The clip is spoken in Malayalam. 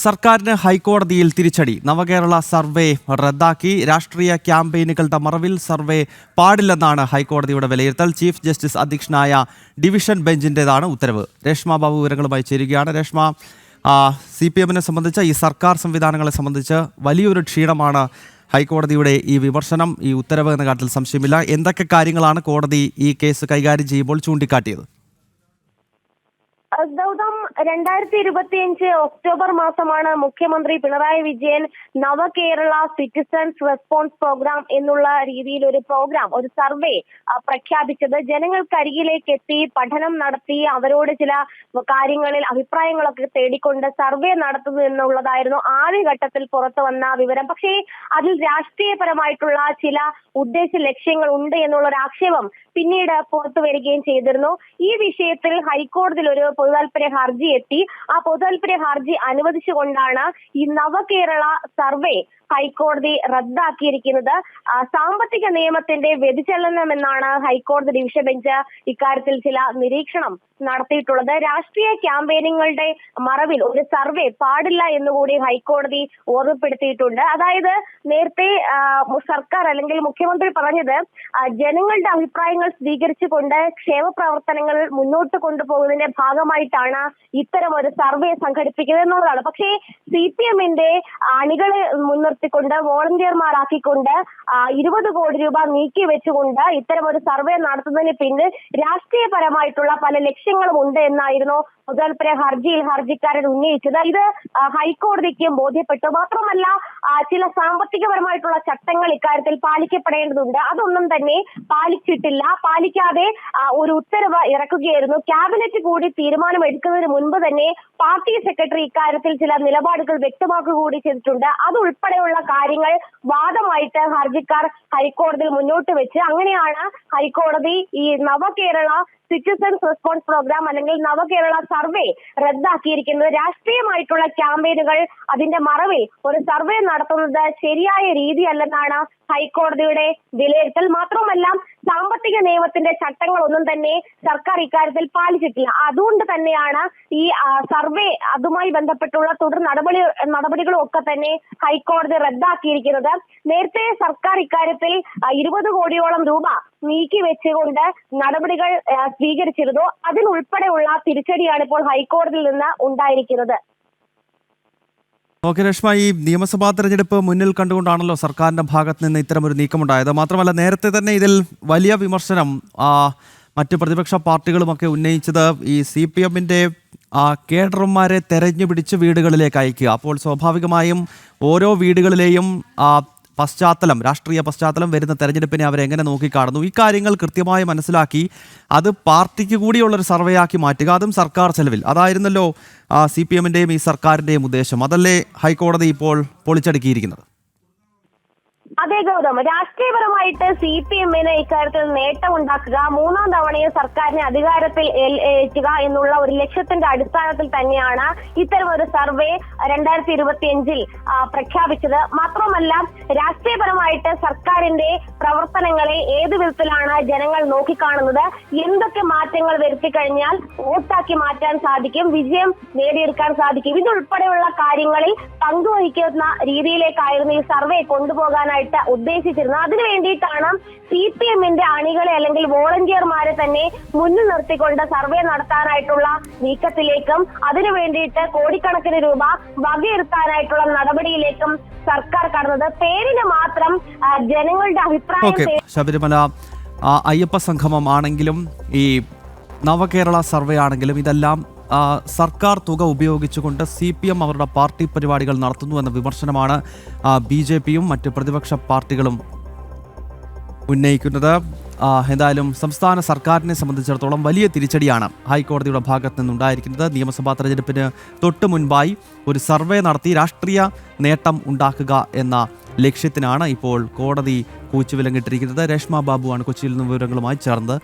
സർക്കാരിന് ഹൈക്കോടതിയിൽ തിരിച്ചടി. നവകേരള സർവേ റദ്ദാക്കി. രാഷ്ട്രീയ ക്യാമ്പയിനുകളുടെ മറവിൽ സർവേ പാടില്ലെന്നാണ് ഹൈക്കോടതിയുടെ വിലയിരുത്തൽ. ചീഫ് ജസ്റ്റിസ് അധ്യക്ഷനായ ഡിവിഷൻ ബെഞ്ചിൻ്റെതാണ് ഉത്തരവ്. രേഷ്മ ബാബു വിവരങ്ങളുമായി ചേരുകയാണ്. രേഷ്മ, CPM-നെ സംബന്ധിച്ച്, ഈ സർക്കാർ സംവിധാനങ്ങളെ സംബന്ധിച്ച് വലിയൊരു ക്ഷീണമാണ് ഹൈക്കോടതിയുടെ ഈ വിമർശനം, ഈ ഉത്തരവ് എന്ന കാര്യത്തിൽ സംശയമില്ല. എന്തൊക്കെ കാര്യങ്ങളാണ് കോടതി ഈ കേസ് കൈകാര്യം ചെയ്യുമ്പോൾ ചൂണ്ടിക്കാട്ടിയത്? ഗൗതം, 2025 ഒക്ടോബർ മാസമാണ് മുഖ്യമന്ത്രി പിണറായി വിജയൻ നവകേരള സിറ്റിസൺസ് റെസ്പോൺസ് പ്രോഗ്രാം എന്നുള്ള രീതിയിൽ ഒരു സർവേ പ്രഖ്യാപിച്ചത്. ജനങ്ങൾക്കരികിലേക്ക് എത്തി പഠനം നടത്തി അവരോട് ചില കാര്യങ്ങളിൽ അഭിപ്രായങ്ങളൊക്കെ തേടിക്കൊണ്ട് സർവേ നടത്തുന്നു എന്നുള്ളതായിരുന്നു ആദ്യഘട്ടത്തിൽ പുറത്തു വന്ന വിവരം. പക്ഷേ അതിൽ രാഷ്ട്രീയപരമായിട്ടുള്ള ചില ഉദ്ദേശ ലക്ഷ്യങ്ങൾ ഉണ്ട് എന്നുള്ളൊരു ആക്ഷേപം പിന്നീട് പുറത്തു വരികയും ചെയ്തിരുന്നു. ഈ വിഷയത്തിൽ ഹൈക്കോടതിയിൽ ഒരു പൊതുതാൽപര്യ ഹർജി എത്തി. ആ പൊതുതാൽപര്യ ഹർജി അനുവദിച്ചുകൊണ്ടാണ് ഈ നവകേരള സർവേ ഹൈക്കോടതി റദ്ദാക്കിയിരിക്കുന്നത്. സാമ്പത്തിക നിയമത്തിന്റെ വ്യതിചലനമെന്നാണ് ഹൈക്കോടതി ഡിവിഷൻ ബെഞ്ച് ഇക്കാര്യത്തിൽ ചില നിരീക്ഷണം നടത്തിയിട്ടുള്ളത്. രാഷ്ട്രീയ ക്യാമ്പയിനുകളുടെ മറവിൽ ഒരു സർവേ പാടില്ല എന്നുകൂടി ഹൈക്കോടതി ഓർമ്മപ്പെടുത്തിയിട്ടുണ്ട്. അതായത് നേരത്തെ സർക്കാർ അല്ലെങ്കിൽ മുഖ്യമന്ത്രി പറഞ്ഞത് ജനങ്ങളുടെ അഭിപ്രായങ്ങൾ സ്വീകരിച്ചുകൊണ്ട് ക്ഷേമ പ്രവർത്തനങ്ങൾ മുന്നോട്ട് കൊണ്ടുപോകുന്നതിന്റെ ഭാഗമായിട്ടാണ് ഇത്തരം ഒരു സർവേ സംഘടിപ്പിക്കുന്നത് എന്നുള്ളതാണ്. പക്ഷേ CPM-ന്റെ അണികളെ മുൻനിർത്തിക്കൊണ്ട് വോളണ്ടിയർമാരാക്കിക്കൊണ്ട് 20 കോടി രൂപ നീക്കി വെച്ചുകൊണ്ട് ഇത്തരം ഒരു സർവേ നടത്തുന്നതിന് പിന്നിൽ രാഷ്ട്രീയപരമായിട്ടുള്ള പല ലക്ഷ്യങ്ങളും ഉണ്ട് എന്നായിരുന്നു പൊതുതാൽപര്യ ഹർജിയിൽ ഹർജിക്കാരൻ ഉന്നയിച്ചത്. ഇത് ഹൈക്കോടതിക്കും ബോധ്യപ്പെട്ടു. മാത്രമല്ല, ചില സാമ്പത്തികപരമായിട്ടുള്ള ചട്ടങ്ങൾ ഇക്കാര്യത്തിൽ പാലിക്കപ്പെടേണ്ടതുണ്ട്. അതൊന്നും തന്നെ പാലിക്കാതെ ഒരു ഉത്തരവ് ഇറക്കുകയായിരുന്നു. ക്യാബിനറ്റ് കൂടി തീരുമാനം എടുക്കുന്നതിന് മുൻപ് തന്നെ പാർട്ടി സെക്രട്ടറി ഇക്കാര്യത്തിൽ ചില നിലപാടുകൾ വ്യക്തമാക്കുക കൂടി ചെയ്തിട്ടുണ്ട്. അതുൾപ്പെടെയുള്ള കാര്യങ്ങൾ വാദമായിട്ട് ഹർജിക്കാർ ഹൈക്കോടതിയിൽ മുന്നോട്ട് വെച്ച് അങ്ങനെയാണ് ഹൈക്കോടതി ഈ നവകേരള സിറ്റിസൺസ് റെസ്പോൺസ് പ്രോഗ്രാം അല്ലെങ്കിൽ നവകേരള സർവേ റദ്ദാക്കിയിരിക്കുന്നത്. രാഷ്ട്രീയമായിട്ടുള്ള ക്യാമ്പയിനുകൾ അതിന്റെ മറവിൽ ഒരു സർവേ നടത്തുന്നത് ശരിയായ രീതിയല്ലെന്നാണ് ഹൈക്കോടതിയുടെ വിലയിരുത്തൽ. മാത്രമല്ല, സാമ്പത്തിക നിയമത്തിന്റെ ചട്ടങ്ങളൊന്നും തന്നെ സർക്കാർ ഇക്കാര്യത്തിൽ പാലിച്ചിട്ടില്ല. അതുകൊണ്ട് തന്നെയാണ് ഈ സർവേ അതുമായി ബന്ധപ്പെട്ടുള്ള തുടർ നടപടികളും ഒക്കെ തന്നെ ഹൈക്കോടതി റദ്ദാക്കിയിരിക്കുന്നത്. നേരത്തെ സർക്കാർ ഇക്കാര്യത്തിൽ 20 കോടിയോളം രൂപ നീക്കി വെച്ചുകൊണ്ട് നടപടികൾ സ്വീകരിച്ചിരുന്നു. അതിനുൾപ്പെടെയുള്ള തിരിച്ചടിയാണ് ഇപ്പോൾ ഹൈക്കോടതിയിൽ നിന്ന് ഉണ്ടായിരിക്കുന്നത്. ഓക്കെ രേഷ്മ, ഈ നിയമസഭാ തെരഞ്ഞെടുപ്പ് മുന്നിൽ കണ്ടുകൊണ്ടാണല്ലോ സർക്കാരിൻ്റെ ഭാഗത്ത് നിന്ന് ഇത്തരമൊരു നീക്കമുണ്ടായത്. മാത്രമല്ല, നേരത്തെ തന്നെ ഇതിൽ വലിയ വിമർശനം മറ്റ് പ്രതിപക്ഷ പാർട്ടികളുമൊക്കെ ഉന്നയിച്ചത് ഈ CPM-ന്റെ കേഡർമാരെ തെരഞ്ഞു പിടിച്ച് വീടുകളിലേക്ക് അയക്കുക. അപ്പോൾ സ്വാഭാവികമായും ഓരോ വീടുകളിലെയും രാഷ്ട്രീയ പശ്ചാത്തലം വരുന്ന തെരഞ്ഞെടുപ്പിനെ അവരെങ്ങനെ നോക്കിക്കാണുന്നു, ഈ കാര്യങ്ങൾ കൃത്യമായി മനസ്സിലാക്കി അത് പാർട്ടിക്ക് കൂടിയുള്ളൊരു സർവേ ആക്കി മാറ്റുക, അതും സർക്കാർ ചെലവിൽ. അതായിരുന്നല്ലോ CPM-ന്റെയും ഈ സർക്കാരിൻ്റെയും ഉദ്ദേശം. അതല്ലേ ഹൈക്കോടതി ഇപ്പോൾ പൊളിച്ചടുക്കിയിരിക്കുന്നത്? അതെ ഗൗതം, രാഷ്ട്രീയപരമായിട്ട് CPM-ന് ഇക്കാര്യത്തിൽ നേട്ടമുണ്ടാക്കുക, 3ാം തവണയും സർക്കാരിനെ അധികാരത്തിൽ ഏറ്റുക എന്നുള്ള ഒരു ലക്ഷ്യത്തിന്റെ അടിസ്ഥാനത്തിൽ തന്നെയാണ് ഇത്തരം ഒരു സർവേ 2025 പ്രഖ്യാപിച്ചത്. മാത്രമല്ല, രാഷ്ട്രീയപരമായിട്ട് സർക്കാരിന്റെ പ്രവർത്തനങ്ങളെ ഏത് വിധത്തിലാണ് ജനങ്ങൾ നോക്കിക്കാണുന്നത്, എന്തൊക്കെ മാറ്റങ്ങൾ വരുത്തി കഴിഞ്ഞാൽ വോട്ടാക്കി മാറ്റാൻ സാധിക്കും, വിജയം നേടിയെടുക്കാൻ സാധിക്കും, ഇതുൾപ്പെടെയുള്ള കാര്യങ്ങളിൽ പങ്കുവഹിക്കുന്ന രീതിയിലേക്കായിരുന്നു ഈ സർവേ കൊണ്ടുപോകാനായിട്ട് ഉദ്ദേശിച്ചിരുന്നത്. അതിനു വേണ്ടിയിട്ടാണ് CPM-ന്റെ അണികളെ അല്ലെങ്കിൽ വോളണ്ടിയർമാരെ തന്നെ മുന്നിൽ നിർത്തിക്കൊണ്ട് സർവേ നടത്താനായിട്ടുള്ള നീക്കത്തിലേക്കും അതിനു വേണ്ടിയിട്ട് കോടിക്കണക്കിന് രൂപ വകയിരുത്താനായിട്ടുള്ള നടപടിയിലേക്കും സർക്കാർ കടന്നത്. പേരിന് മാത്രം ജനങ്ങളുടെ അഭിപ്രായം. ശബരിമല അയ്യപ്പ സംഗമം ആണെങ്കിലും ഈ നവകേരള സർവേ ആണെങ്കിലും ഇതെല്ലാം സർക്കാർ തുക ഉപയോഗിച്ചുകൊണ്ട് CPM അവരുടെ പാർട്ടി പരിപാടികൾ നടത്തുന്നു എന്ന വിമർശനമാണ് BJP-യും മറ്റ് പ്രതിപക്ഷ പാർട്ടികളും ഉന്നയിക്കുന്നത്. എന്തായാലും സംസ്ഥാന സർക്കാരിനെ സംബന്ധിച്ചിടത്തോളം വലിയ തിരിച്ചടിയാണ് ഹൈക്കോടതിയുടെ ഭാഗത്ത് നിന്നുണ്ടായിരിക്കുന്നത്. നിയമസഭാ തെരഞ്ഞെടുപ്പിന് തൊട്ട് മുൻപായി ഒരു സർവേ നടത്തി രാഷ്ട്രീയ നേട്ടം ഉണ്ടാക്കുക എന്ന ലക്ഷ്യത്തിനാണ് ഇപ്പോൾ കോടതി കൂച്ചുവിലങ്ങിട്ടിരിക്കുന്നത്. രേഷ്മ ബാബുവാണ് കൊച്ചിയിൽ നിന്ന് വിവരങ്ങളുമായി ചേർന്നത്.